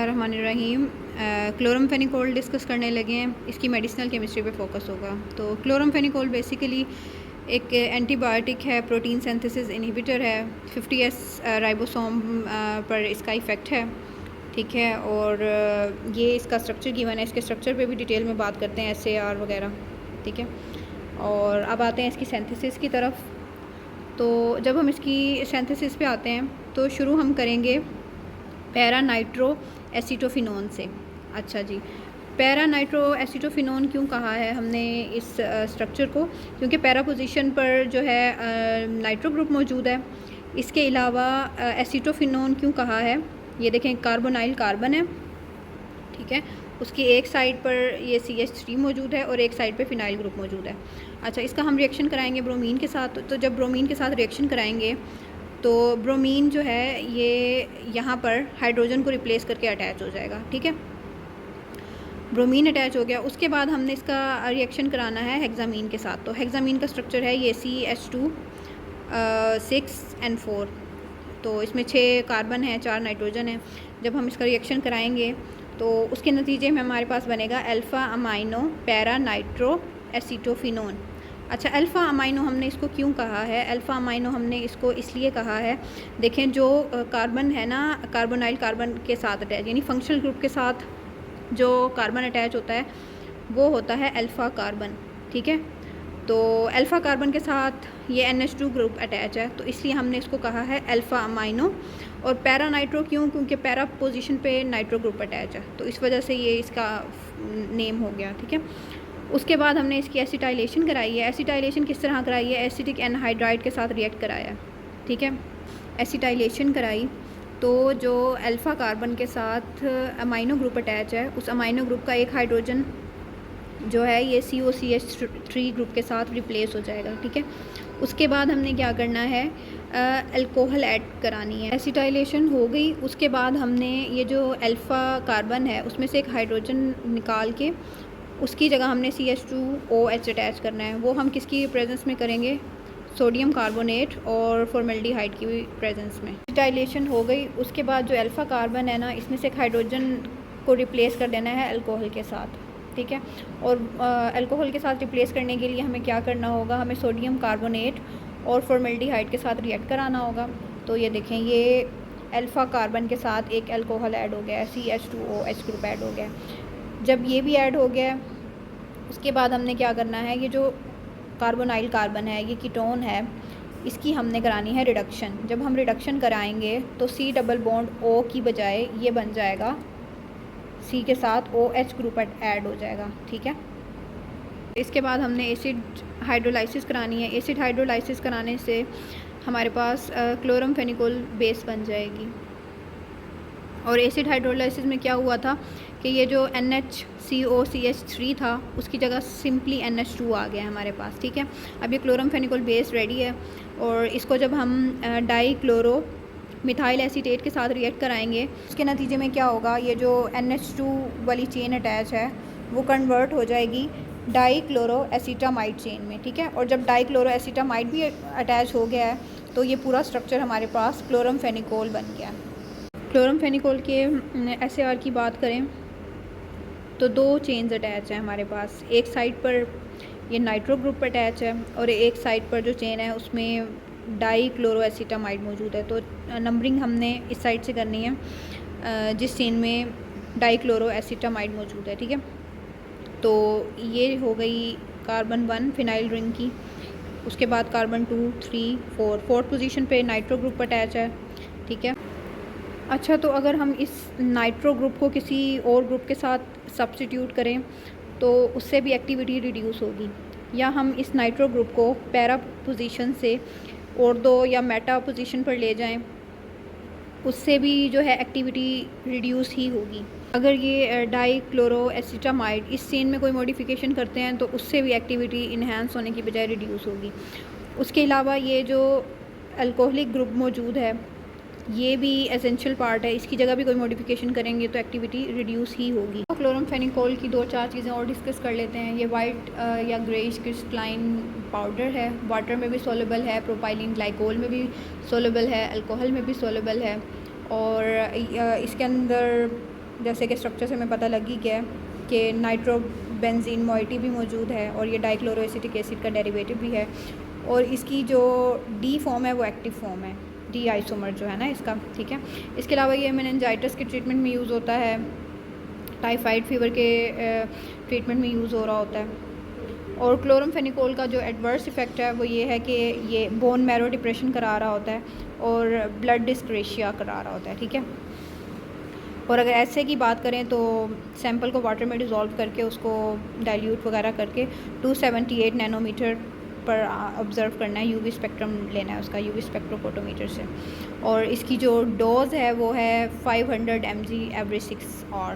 बिस्मिल्लाहिर्रहमानिर्रहीम। Chloramphenicol discuss करने लगे हैं। इसकी मेडिसिनल केमिस्ट्री पे फोकस होगा। तो क्लोरमफेनिकोल बेसिकली एक एंटीबायोटिक है, प्रोटीन सिंथेसिस इनहिबिटर है। 50S राइबोसोम पर इसका इफ़ेक्ट है, ठीक है। और ये इसका स्ट्रक्चर गिवन है। इसके स्ट्रक्चर पे भी डिटेल में बात करते हैं, SAR वगैरह, ठीक है। और अब आते हैं इसकी सिंथेसिस की तरफ। तो जब हम इसकी सिंथेसिस पे आते हैं तो शुरू हम करेंगे पैरा नाइट्रो एसीटोफिनोन से। अच्छा जी, पैरा नाइट्रो एसीटोफिनोन क्यों कहा है हमने इस स्ट्रक्चर को? क्योंकि पैरा पोजीशन पर जो है नाइट्रो ग्रुप मौजूद है। इसके अलावा एसीटोफिनोन क्यों कहा है? ये देखें, कार्बोनाइल कार्बन है, ठीक है। उसकी एक साइड पर ये CH3 मौजूद है और एक साइड पे फिनाइल ग्रुप मौजूद है। अच्छा, इसका हम रिएक्शन कराएंगे ब्रोमीन के साथ। तो जब ब्रोमीन के साथ रिएक्शन कराएंगे तो ब्रोमीन जो है ये यहाँ पर हाइड्रोजन को रिप्लेस करके अटैच हो जाएगा, ठीक है। ब्रोमीन अटैच हो गया। उसके बाद हमने इसका रिएक्शन कराना है हेक्सामीन के साथ। तो हेक्सामीन का स्ट्रक्चर है ये CH2 6N4। तो इसमें 6 कार्बन है, 4 नाइट्रोजन है। जब हम इसका रिएक्शन कराएंगे तो उसके नतीजे में हमारे पास बनेगा alpha amino para nitro acetophenone. अच्छा, अल्फ़ा अमाइनो हमने इसको क्यों कहा है? अल्फ़ा अमाइनो हमने इसको इसलिए कहा है, देखें जो कार्बन है ना, कार्बोनाइल कार्बन के साथ अटैच, यानी फंक्शनल ग्रुप के साथ जो कार्बन अटैच होता है वो होता है अल्फ़ा कार्बन, ठीक है। तो अल्फ़ा कार्बन के साथ ये NH2 ग्रुप अटैच है, तो इसलिए हमने इसको कहा है अल्फ़ा अमाइनो। और पैरा नाइट्रो क्यों? क्योंकि पैरा पोजीशन पे नाइट्रो ग्रुप अटैच है, तो इस वजह से ये इसका नेम हो गया, ठीक है। उसके बाद हमने इसकी एसिटाइलेशन कराई है। एसिटाइलेशन किस तरह कराई है? एसिटिक एनहाइड्राइड के साथ रिएक्ट कराया, ठीक है। एसिटाइलेशन कराई तो जो अल्फ़ा कार्बन के साथ अमाइनो ग्रुप अटैच है, उस अमाइनो ग्रुप का एक हाइड्रोजन जो है ये COCH3 ग्रुप के साथ रिप्लेस हो जाएगा, ठीक है। उसके बाद हमने क्या करना है? अल्कोहल ऐड करानी है। एसिटाइलेशन हो गई। उसके बाद हमने ये जो अल्फ़ा कार्बन है उसमें से एक हाइड्रोजन निकाल के उसकी जगह हमने CH2OH अटैच करना है। वो हम किसकी प्रेजेंस में करेंगे? सोडियम कार्बोनेट और फॉर्मेल्डिहाइड की प्रेजेंस में। एसिटाइलेशन हो गई। उसके बाद जो अल्फ़ा कार्बन है ना, इसमें से एक हाइड्रोजन को रिप्लेस कर देना है अल्कोहल के साथ, ठीक है। और अल्कोहल के साथ रिप्लेस करने के लिए हमें क्या करना होगा? हमें सोडियम कार्बोनेट और फॉर्मेल्डिहाइड के साथ रिएक्ट कराना होगा। तो ये देखें, ये अल्फ़ा कार्बन के साथ एक अल्कोहल ऐड हो गया है, CH2OH ग्रुप ऐड हो गया। जब ये भी ऐड हो गया, उसके बाद हमने क्या करना है? ये जो कार्बोनाइल कार्बन है, ये कीटोन है, इसकी हमने करानी है रिडक्शन। जब हम रिडक्शन कराएंगे तो C डबल बॉन्ड O की बजाय ये बन जाएगा C के साथ OH ग्रुप ऐड हो जाएगा, ठीक है। इसके बाद हमने एसिड हाइड्रोलाइसिस करानी है। एसिड हाइड्रोलाइसिस कराने से हमारे पास क्लोरमफेनिकोल बेस बन जाएगी। और एसिड हाइड्रोलाइसिस में क्या हुआ था कि ये जो NHCOCH3 था उसकी जगह सिंपली NH2 आ गया हमारे पास, ठीक है। अब ये क्लोरमफेनिकोल बेस रेडी है। और इसको जब हम डाई क्लोरो मिथाइल एसीटेट के साथ रिएक्ट कराएंगे, उसके नतीजे में क्या होगा? ये जो NH2 वाली चेन अटैच है वो कन्वर्ट हो जाएगी डाई क्लोरो एसीटामाइड चेन में, ठीक है। और जब डाई क्लोरो एसीटामाइड भी अटैच हो गया है तो ये पूरा स्ट्रक्चर हमारे पास क्लोरमफेनिकोल बन गया। क्लोरमफेनिकोल के SAR की बात करें तो 2 चेन्स अटैच हैं हमारे पास। एक साइड पर ये नाइट्रो ग्रुप अटैच है और एक साइड पर जो चेन है उसमें डाई क्लोरो एसीटामाइड मौजूद है। तो नंबरिंग हमने इस साइड से करनी है जिस चेन में डाई क्लोरो एसीटामाइड मौजूद है, ठीक है। तो ये हो गई कार्बन 1 फिनाइल रिंग की। उसके बाद कार्बन 2 3 4 फोर्थ पोजीशन पे नाइट्रो ग्रुप अटैच है, ठीक है। अच्छा, तो अगर हम इस नाइट्रो ग्रुप को किसी और ग्रुप के साथ सब्स्टिट्यूट करें तो उससे भी एक्टिविटी रिड्यूस होगी। या हम इस नाइट्रो ग्रुप को पैरा पोजीशन से ऑर्थो या मेटा पोजीशन पर ले जाएं, उससे भी जो है एक्टिविटी रिड्यूस ही होगी। अगर ये डाई क्लोरो एसीटामाइड इस चेन में कोई मॉडिफिकेशन करते हैं तो उससे भी एक्टिविटी इन्हांस होने की बजाय रिड्यूस होगी। उसके अलावा ये जो अल्कोहलिक ग्रुप मौजूद है ये भी एसेंशियल पार्ट है, इसकी जगह भी कोई मॉडिफिकेशन करेंगे तो एक्टिविटी रिड्यूस ही होगी। क्लोरमफेनिकोल की 2-4 चीज़ें और डिस्कस कर लेते हैं। ये वाइट या ग्रेइश क्रिस्टलाइन पाउडर है, वाटर में भी सोलेबल है, प्रोपाइलिन ग्लाइकोल में भी सोलेबल है, अल्कोहल में भी सोलेबल है। और इसके अंदर जैसे कि स्ट्रक्चर से हमें पता लग ही गया है कि नाइट्रोबेंजीन मोइटी भी मौजूद है और ये डाइक्लोरोएसिटिक एसिड का डेरिवेटिव भी है, और इसकी जो डी फॉर्म है वो एक्टिव फॉर्म है, डी आइसोमर जो है ना इसका, ठीक है। इसके अलावा ये मेनिंजाइटिस के ट्रीटमेंट में यूज़ होता है, टाइफाइड फीवर के ट्रीटमेंट में यूज़ हो रहा होता है। और क्लोरमफेनिकोल का जो एडवर्स इफ़ेक्ट है वो ये है कि ये बोन मैरो डिप्रेशन करा रहा होता है और ब्लड डिस्क्रेशिया करा रहा होता है, ठीक है। और अगर ऐसे की बात करें तो सैंपल को वाटर में डिज़ोल्व करके उसको डाइल्यूट वगैरह करके 278 नैनोमीटर पर ऑब्ज़र्व करना है, यूवी स्पेक्ट्रम लेना है उसका यूवी स्पेक्ट्रोफोटोमीटर से, और इसकी जो डोज़ है वो है 500 mg एवरी 6 आवर।